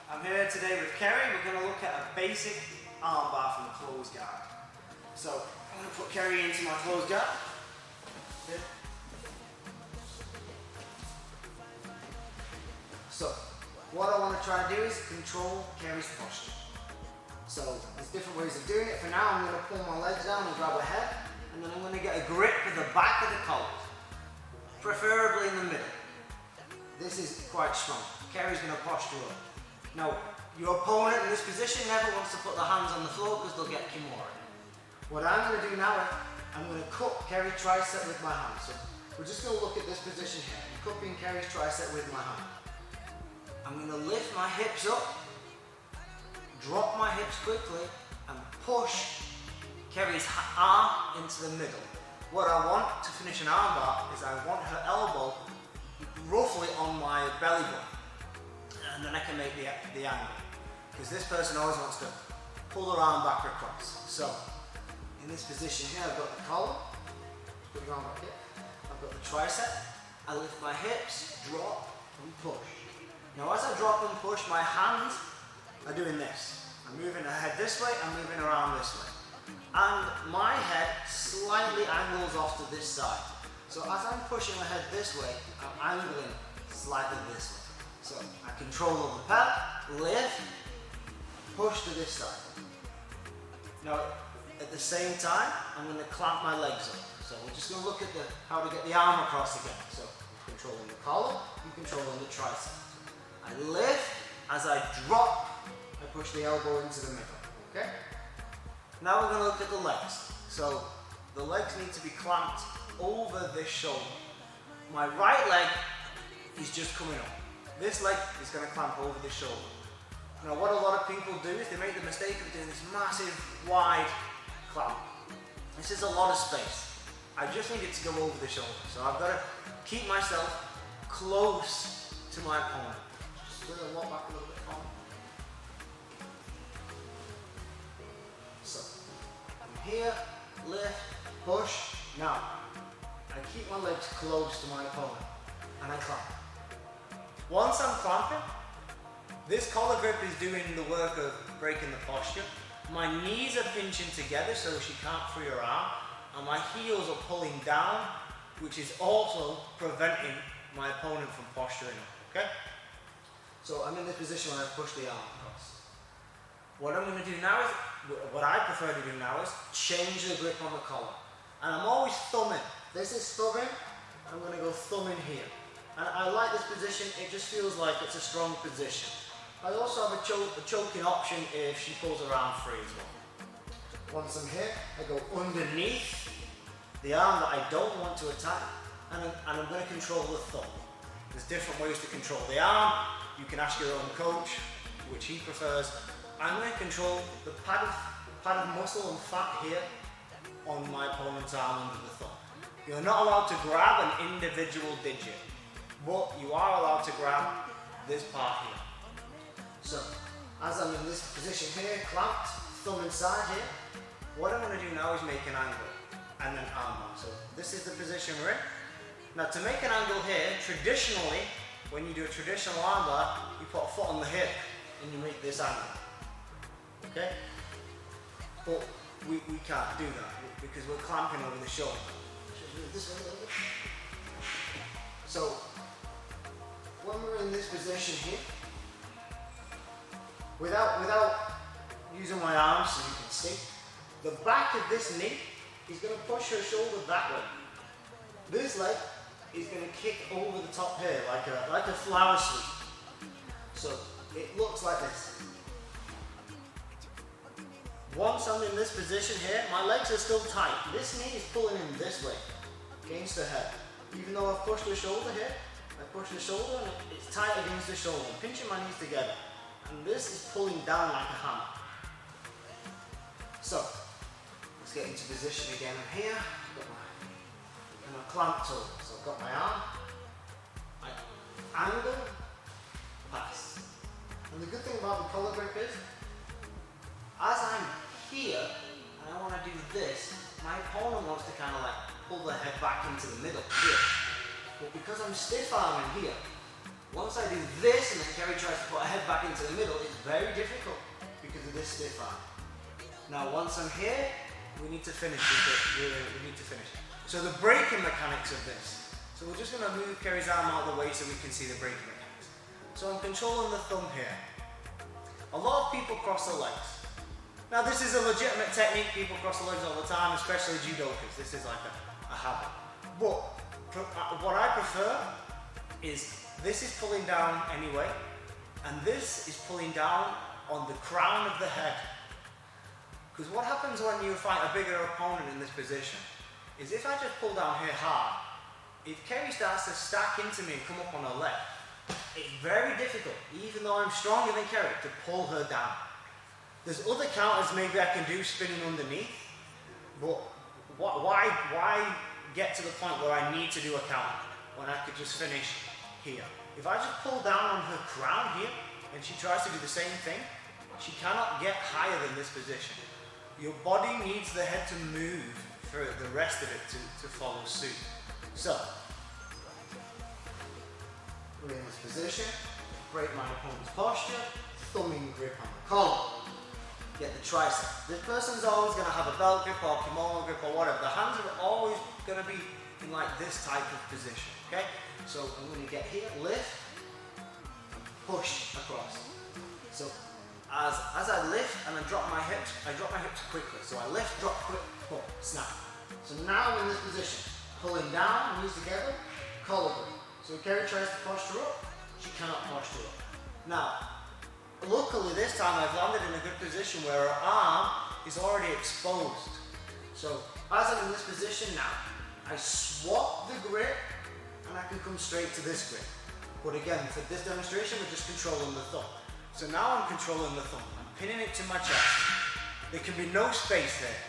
I'm here today with Kerry. We're going to look at a basic armbar from the closed guard. So I'm going to put Kerry into my closed guard. Here. So what I want to try to do is control Kerry's posture. So there's different ways of doing it. For now I'm going to pull my legs down and grab her head, and then I'm going to get a grip with the back of the collar, preferably in the middle. This is quite strong. Kerry's going to posture up. Now, your opponent in this position never wants to put their hands on the floor because they'll get kimura. What I'm going to do now is I'm going to cup Kerry's tricep with my hand. So we're just going to look at this position here. I'm cupping Kerry's tricep with my hand. I'm going to lift my hips up, drop my hips quickly, and push Kerry's arm into the middle. What I want to finish an armbar is I want her elbow roughly on my belly button, and then I can make the angle, because this person always wants to pull their arm back across. So in this position here, I've got the collar, put your arm back here, I've got the tricep, I lift my hips, drop and push. Now as I drop and push, my hands are doing this. I'm moving her head this way, I'm moving her arm this way, and my head slightly angles off to this side. So as I'm pushing my head this way, I'm angling slightly this way. So I control the lapel, lift, push to this side. Now at the same time, I'm going to clamp my legs up. So we're just going to look at how to get the arm across again. So controlling the collar, and controlling the tricep. I lift, as I drop, I push the elbow into the middle. Okay? Now we're going to look at the legs. So the legs need to be clamped over this shoulder. My right leg is just coming up. This leg is going to clamp over the shoulder. Now what a lot of people do is they make the mistake of doing this massive wide clamp. This is a lot of space. I just need it to go over the shoulder. So I've got to keep myself close to my opponent. Just going to walk back a little bit forward. So I'm here, lift, push. Now I keep my legs close to my opponent and I clamp. Once I'm clamping, this collar grip is doing the work of breaking the posture. My knees are pinching together so she can't free her arm, and my heels are pulling down, which is also preventing my opponent from posturing up, okay? So I'm in this position where I push the arm across. What I'm going to do now is, what I prefer to do now is change the grip on the collar. And I'm always thumbing. This is thumbing, I'm going to go thumbing here. And I like this position, it just feels like it's a strong position. I also have a choking option if she pulls her arm free as well. Once I'm here, I go underneath the arm that I don't want to attack, and I'm going to control the thumb. There's different ways to control the arm. You can ask your own coach, which he prefers. I'm going to control the pad of muscle and fat here on my opponent's arm under the thumb. You're not allowed to grab an individual digit, but you are allowed to grab this part here. So, as I'm in this position here, clamped, thumb inside here, what I'm going to do now is make an angle and then armbar. So this is the position we're in. Now to make an angle here, traditionally, when you do a traditional armbar, you put a foot on the hip and you make this angle. Okay? But we can't do that because we're clamping over the shoulder. This way a little bit. So, when we're in this position here, without using my arms so you can see, the back of this knee is going to push her shoulder that way. This leg is going to kick over the top here like a flower sweep. So it looks like this. Once I'm in this position here, my legs are still tight. This knee is pulling in this way against the head. Even though I've pushed the shoulder here, I push the shoulder and it's tight against the shoulder. I'm pinching my knees together. And this is pulling down like a hammer. So, let's get into position again. I'm here, and I'm clamped over. So I've got my arm, I angle, pass. And the good thing about the collar grip is, as I'm here, and I want to do this, my opponent wants to kind of like pull their head back into the middle here. But because I'm stiff arming here, once I do this and then Kerry tries to put her head back into the middle, it's very difficult because of this stiff arm. Now once I'm here, we need to finish with it. We need to finish. So the braking mechanics of this. So we're just going to move Kerry's arm out of the way so we can see the braking mechanics. So I'm controlling the thumb here. A lot of people cross the legs. Now this is a legitimate technique, people cross the legs all the time, especially judokas. This is like a habit. But what I prefer is this is pulling down anyway, and this is pulling down on the crown of the head. Because what happens when you fight a bigger opponent in this position is if I just pull down here hard, if Kerry starts to stack into me and come up on her leg, it's very difficult, even though I'm stronger than Kerry, to pull her down. There's other counters maybe I can do spinning underneath, but why get to the point where I need to do a counter when I could just finish here? If I just pull down on her crown here and she tries to do the same thing, she cannot get higher than this position. Your body needs the head to move for the rest of it to follow suit. So, we're in this position, break my opponent's posture, thumbing grip on the collar. Get the tricep. This person's always going to have a belt grip or kimono grip or whatever. The hands are always going to be in like this type of position, okay? So I'm going to get here, lift, push across. So as I lift and I drop my hips quickly. So I lift, drop, quick, pull, snap. So now I'm in this position, pulling down, knees together, collar grip. So if Kerry tries to posture up, she cannot posture up. Now, luckily this time I've landed in a good position where her arm is already exposed. So as I'm in this position now, I swap the grip and I can come straight to this grip. But again, for this demonstration, we're just controlling the thumb. So now I'm controlling the thumb. I'm pinning it to my chest. There can be no space there.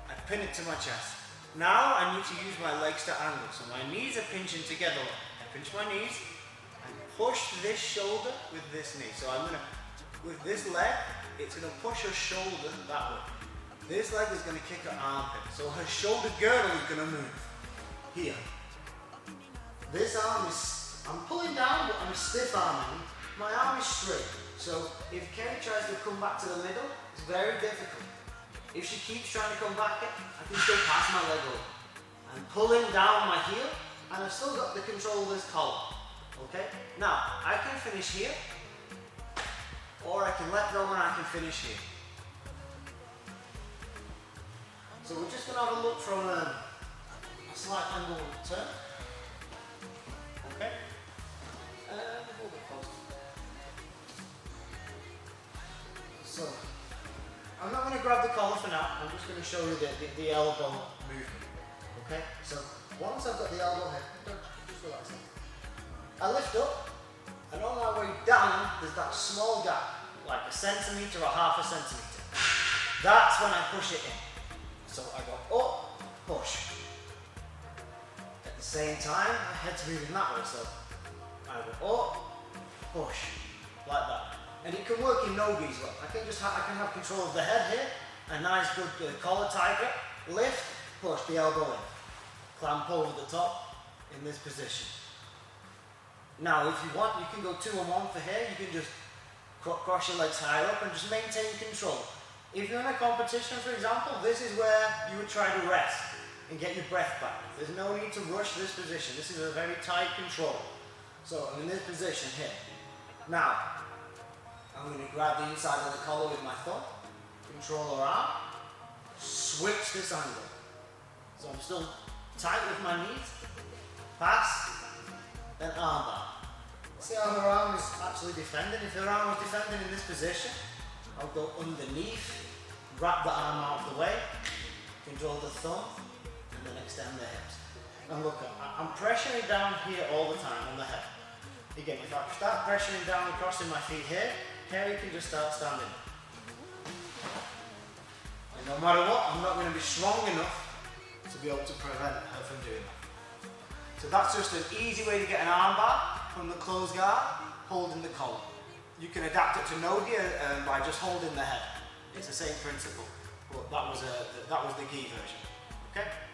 I pin it to my chest. Now I need to use my legs to angle. So my knees are pinching together. I pinch my knees and push this shoulder with this knee. So I'm going to, with this leg, it's going to push her shoulder that way. This leg is going to kick her armpit. So her shoulder girdle is going to move here. This arm is, I'm pulling down, but I'm stiff arming. My arm is straight. So if Kerry tries to come back to the middle, it's very difficult. If she keeps trying to come back, I can still pass my leg over. I'm pulling down my heel, and I've still got the control of this collar. Okay? Now, I can finish here, or I can let go and I can finish here. So we're just going to have a look from a slight angle turn. Okay? And a little bit closer. So, I'm not going to grab the collar for now, I'm just going to show you the elbow movement. Okay? So, once I've got the elbow here, just relax it. I lift up, and on my way down, there's that small gap, like a centimetre or half a centimetre. That's when I push it in. So I go up, push. At the same time, my head's moving that way, so I go up, push, like that. And it can work in no-gi as well. I can have control of the head here, a nice good collar tiger, lift, push the elbow in, clamp over the top in this position. Now, if you want, you can go 2 and 1 for here. You can just cross your legs higher up and just maintain control. If you're in a competition, for example, this is where you would try to rest and get your breath back. There's no need to rush this position. This is a very tight control. So I'm in this position here. Now, I'm going to grab the inside of the collar with my thumb, control her arm, switch this angle. So I'm still tight with my knees, pass, then arm bar. See how her arm is actually defending? If her arm was defending in this position, I'll go underneath, wrap the arm out of the way, control the thumb, and then extend the hips. And look, I'm pressuring down here all the time on the head. Again, if I start pressuring down and crossing my feet here, Kerry can just start standing. And no matter what, I'm not going to be strong enough to be able to prevent her from doing that. So that's just an easy way to get an arm bar from the closed guard, holding the collar. You can adapt it to no-gi by just holding the head. It's the same principle, but that was the gi version. Okay.